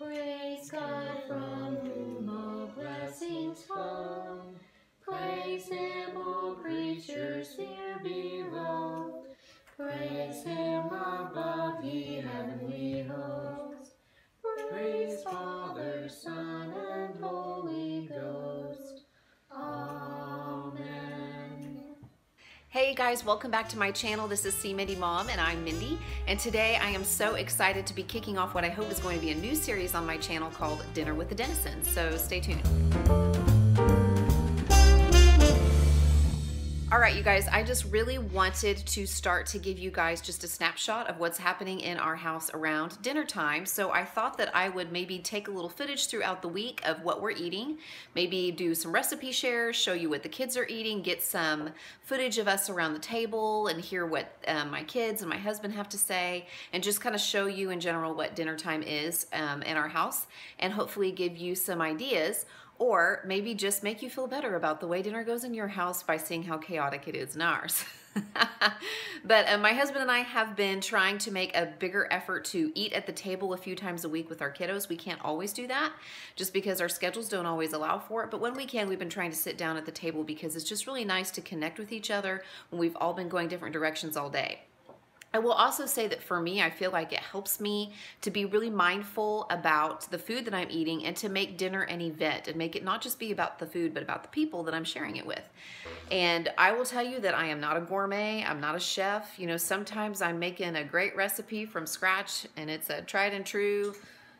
Praise God from whom all blessings flow. Praise Him, all creatures here below. Praise Him above, ye heavenly hosts. Praise Father, Son, and Holy Ghost. Amen. Hey guys, welcome back to my channel. This is See Mindy Mom and I'm Mindy, and today I am so excited to be kicking off what I hope is going to be a new series on my channel called Dinner with the Dennisons, so stay tuned. All right, you guys, I just really wanted to start to give you guys just a snapshot of what's happening in our house around dinner time. So I thought that I would maybe take a little footage throughout the week of what we're eating, maybe do some recipe shares, show you what the kids are eating, get some footage of us around the table and hear what my kids and my husband have to say, and just kind of show you in general what dinner time is in our house, and hopefully give you some ideas, or maybe just make you feel better about the way dinner goes in your house by seeing how chaotic it is in ours. But my husband and I have been trying to make a bigger effort to eat at the table a few times a week with our kiddos. We can't always do that just because our schedules don't always allow for it. But when we can, we've been trying to sit down at the table because it's just really nice to connect with each other when we've all been going different directions all day. I will also say that for me, I feel like it helps me to be really mindful about the food that I'm eating and to make dinner an event and make it not just be about the food, but about the people that I'm sharing it with. And I will tell you that I am not a gourmet. I'm not a chef. You know, sometimes I'm making a great recipe from scratch and it's a tried and true,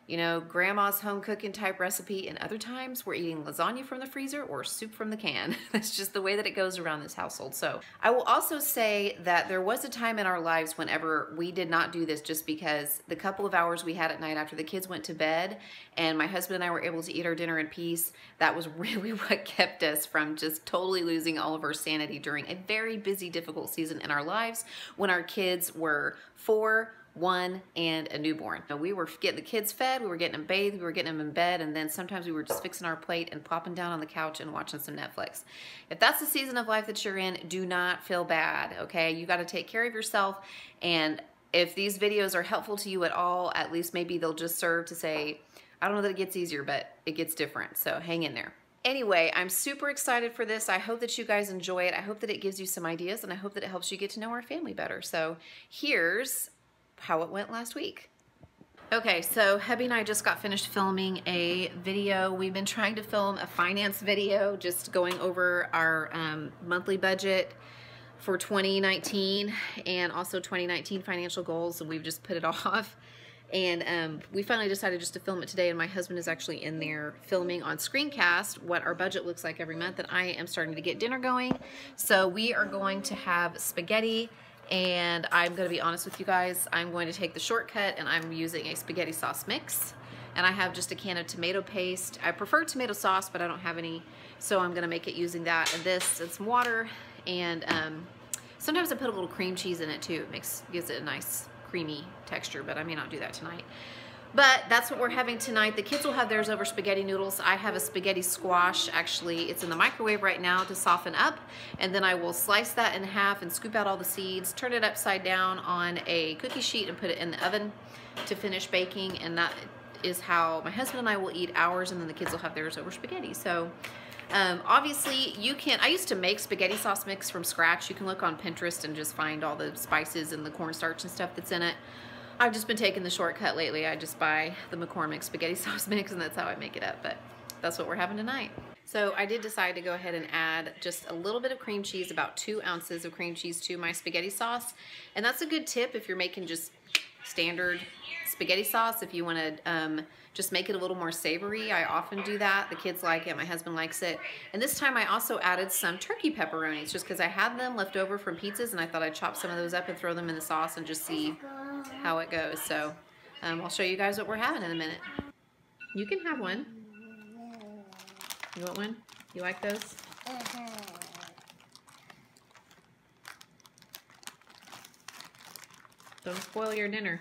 you know, grandma's home cooking type recipe, and other times we're eating lasagna from the freezer or soup from the can. That's just the way that it goes around this household. So I will also say that there was a time in our lives whenever we did not do this, just because the couple of hours we had at night after the kids went to bed and my husband and I were able to eat our dinner in peace, that was really what kept us from just totally losing all of our sanity during a very busy, difficult season in our lives when our kids were 4, 1, and a newborn. We were getting the kids fed, we were getting them bathed, we were getting them in bed, and then sometimes we were just fixing our plate and plopping down on the couch and watching some Netflix. If that's the season of life that you're in, do not feel bad, okay? You got to take care of yourself, and if these videos are helpful to you at all, at least maybe they'll just serve to say, I don't know that it gets easier, but it gets different, so hang in there. Anyway, I'm super excited for this. I hope that you guys enjoy it. I hope that it gives you some ideas, and I hope that it helps you get to know our family better. So here's how it went last week. Okay, so Hubby and I just got finished filming a video. We've been trying to film a finance video, just going over our monthly budget for 2019 and also 2019 financial goals, and we've just put it off. And we finally decided just to film it today, and my husband is actually in there filming on screencast what our budget looks like every month, and I am starting to get dinner going. So we are going to have spaghetti, and I'm going to be honest with you guys, I'm going to take the shortcut and I'm using a spaghetti sauce mix, and I have just a can of tomato paste. I prefer tomato sauce, but I don't have any, so I'm going to make it using that and this and some water, and sometimes I put a little cream cheese in it too. It gives it a nice creamy texture, but I may not do that tonight. But that's what we're having tonight. The kids will have theirs over spaghetti noodles. I have a spaghetti squash. Actually, it's in the microwave right now to soften up, and then I will slice that in half and scoop out all the seeds, turn it upside down on a cookie sheet and put it in the oven to finish baking, and that is how my husband and I will eat ours, and then the kids will have theirs over spaghetti. So obviously you can, I used to make spaghetti sauce mix from scratch. You can look on Pinterest and just find all the spices and the cornstarch and stuff that's in it. I've just been taking the shortcut lately. I just buy the McCormick spaghetti sauce mix, and that's how I make it up, but that's what we're having tonight. So I did decide to go ahead and add just a little bit of cream cheese, about 2 ounces of cream cheese to my spaghetti sauce. And that's a good tip if you're making just standard spaghetti sauce. If you want to just make it a little more savory, I often do that. The kids like it, my husband likes it. And this time I also added some turkey pepperonis just because I had them left over from pizzas, and I thought I'd chop some of those up and throw them in the sauce and just see how it goes. So I'll show you guys what we're having in a minute. You can have one. You want one? You like those? Don't spoil your dinner.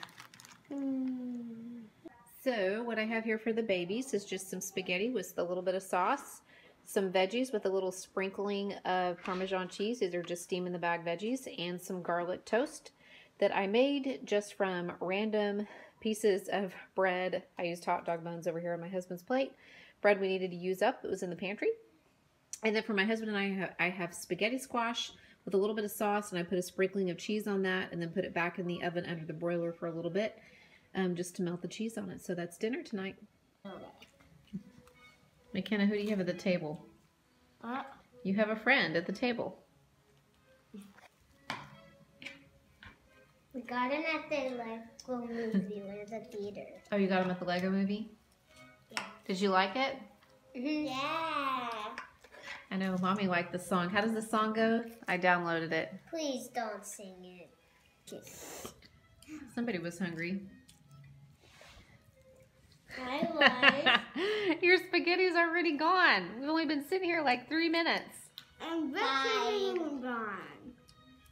So what I have here for the babies is just some spaghetti with a little bit of sauce, some veggies with a little sprinkling of Parmesan cheese. These are just steam in the bag veggies, and some garlic toast that I made just from random pieces of bread. I used hot dog buns over here on my husband's plate. Bread we needed to use up. It was in the pantry. And then for my husband and I have spaghetti squash with a little bit of sauce, and I put a sprinkling of cheese on that and then put it back in the oven under the broiler for a little bit just to melt the cheese on it. So that's dinner tonight. McKenna, who do you have at the table? You have a friend at the table. We got him at the Lego movie with the theater. Oh, you got him at the Lego movie? Yeah. Did you like it? Yeah. I know, Mommy liked the song. How does the song go? I downloaded it. Please don't sing it. Somebody was hungry. I was. Your spaghetti's already gone. We've only been sitting here like 3 minutes. And bread gone.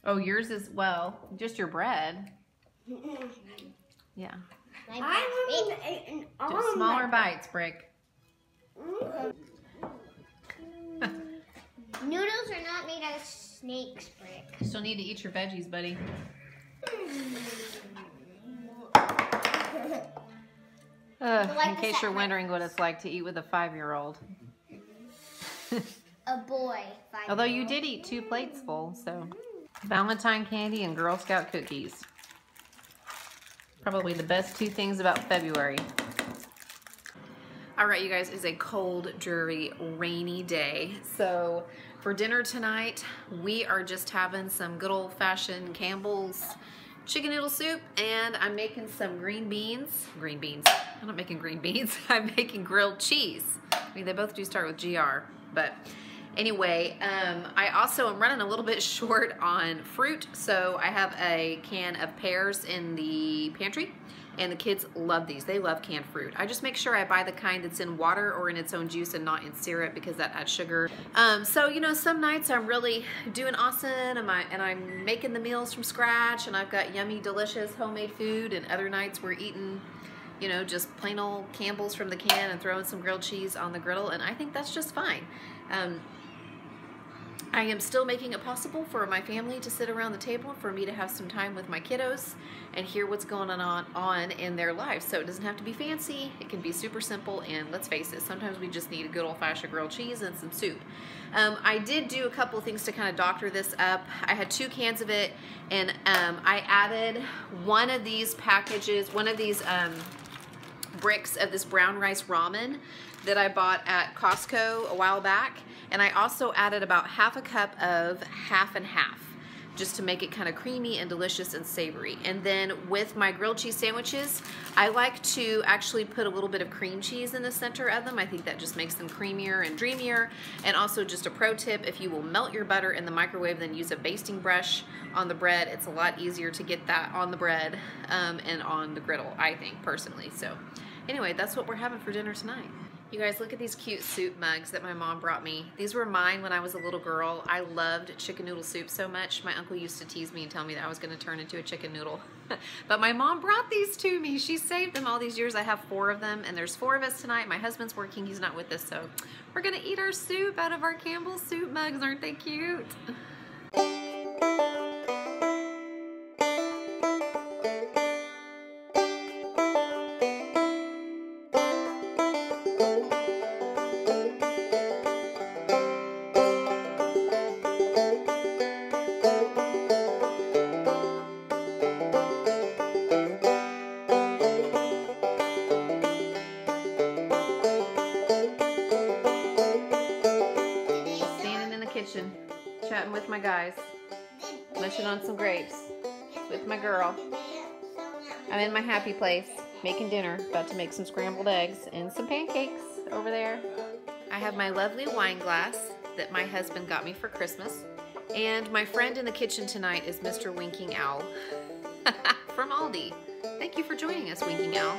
Oh, yours is, well, just your bread. Yeah. Just smaller bites, Brick. Noodles are not made out of snakes, Brick. You still need to eat your veggies, buddy. In case you're wondering what it's like to eat with a 5-year-old. A boy. Although you did eat 2 plates full, so. Valentine candy and Girl Scout cookies. Probably the best 2 things about February. All right, you guys, it's a cold, dreary, rainy day. So for dinner tonight, we are just having some good old-fashioned Campbell's chicken noodle soup, and I'm making some green beans. Green beans. I'm not making green beans. I'm making grilled cheese. I mean, they both do start with GR, but anyway, I also am running a little bit short on fruit, so I have a can of pears in the pantry, and the kids love these. They love canned fruit. I just make sure I buy the kind that's in water or in its own juice and not in syrup because that adds sugar. So, you know, some nights I'm really doing awesome and I'm making the meals from scratch and I've got yummy, delicious homemade food, and other nights we're eating, you know, just plain old Campbell's from the can and throwing some grilled cheese on the griddle, and I think that's just fine. I am still making it possible for my family to sit around the table, for me to have some time with my kiddos and hear what's going on in their lives. So it doesn't have to be fancy. It can be super simple, and let's face it, sometimes we just need a good old-fashioned grilled cheese and some soup. I did do a couple things to kind of doctor this up. I had 2 cans of it, and I added one of these packages, one of these bricks of this brown rice ramen that I bought at Costco a while back, and I also added about half a cup of half and half just to make it kind of creamy and delicious and savory. And then with my grilled cheese sandwiches, I like to actually put a little bit of cream cheese in the center of them. I think that just makes them creamier and dreamier. And also, just a pro tip, if you will melt your butter in the microwave, then use a basting brush on the bread. It's a lot easier to get that on the bread and on the griddle, I think, personally. So anyway, that's what we're having for dinner tonight. You guys, look at these cute soup mugs that my mom brought me. These were mine when I was a little girl. I loved chicken noodle soup so much. My uncle used to tease me and tell me that I was going to turn into a chicken noodle. But my mom brought these to me. She saved them all these years. I have 4 of them, and there's 4 of us tonight. My husband's working. He's not with us, so we're going to eat our soup out of our Campbell's soup mugs. Aren't they cute? Chatting with my guys, munching on some grapes with my girl. I'm in my happy place, making dinner, about to make some scrambled eggs and some pancakes over there. I have my lovely wine glass that my husband got me for Christmas, and my friend in the kitchen tonight is Mr. Winking Owl from Aldi. Thank you for joining us, Winking Owl.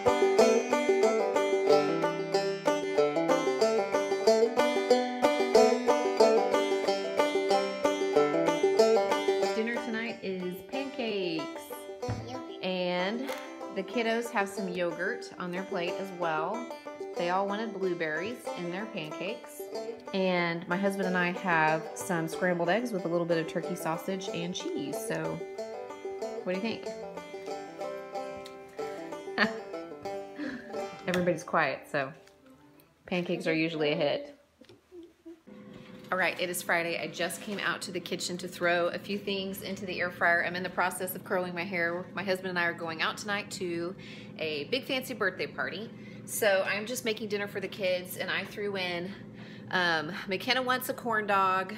The kiddos have some yogurt on their plate as well. They all wanted blueberries in their pancakes. And my husband and I have some scrambled eggs with a little bit of turkey sausage and cheese. So, what do you think? Everybody's quiet, so pancakes are usually a hit. All right, it is Friday. I just came out to the kitchen to throw a few things into the air fryer. I'm in the process of curling my hair. My husband and I are going out tonight to a big fancy birthday party. So I'm just making dinner for the kids, and I threw in, McKenna wants a corn dog.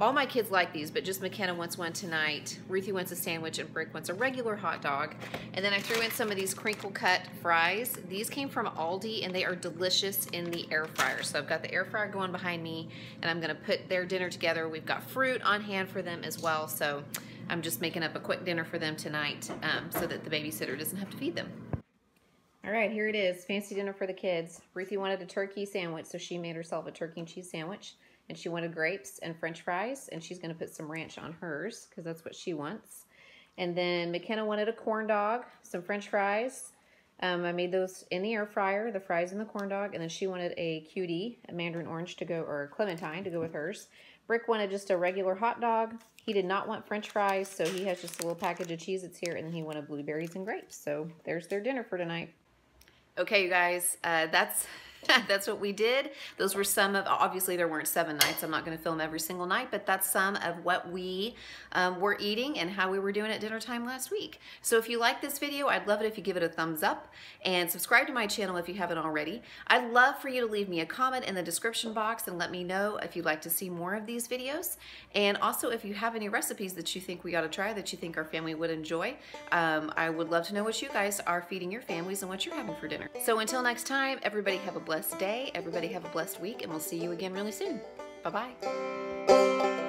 All my kids like these, but just McKenna wants one tonight. Ruthie wants a sandwich, and Brick wants a regular hot dog. And then I threw in some of these crinkle cut fries. These came from Aldi, and they are delicious in the air fryer. So I've got the air fryer going behind me, and I'm gonna put their dinner together. We've got fruit on hand for them as well. So I'm just making up a quick dinner for them tonight so that the babysitter doesn't have to feed them. All right, here it is, fancy dinner for the kids. Ruthie wanted a turkey sandwich, so she made herself a turkey and cheese sandwich. And she wanted grapes and french fries, and she's gonna put some ranch on hers because that's what she wants. And then McKenna wanted a corn dog, some french fries. I made those in the air fryer, the fries and the corn dog, and then she wanted a cutie, a mandarin orange to go, or a clementine to go with hers. Brick wanted just a regular hot dog. He did not want french fries, so he has just a little package of Cheez-Its here, and then he wanted blueberries and grapes. So there's their dinner for tonight. Okay, you guys, that's what we did. Those were some of, obviously there weren't 7 nights. I'm not going to film every single night, but that's some of what we were eating and how we were doing at dinner time last week. So if you like this video, I'd love it if you give it a thumbs up and subscribe to my channel if you haven't already. I'd love for you to leave me a comment in the description box and let me know if you'd like to see more of these videos. And also if you have any recipes that you think we ought to try, that you think our family would enjoy, I would love to know what you guys are feeding your families and what you're having for dinner. So until next time, everybody have a blessed day, everybody have a blessed week, and we'll see you again really soon. Bye-bye.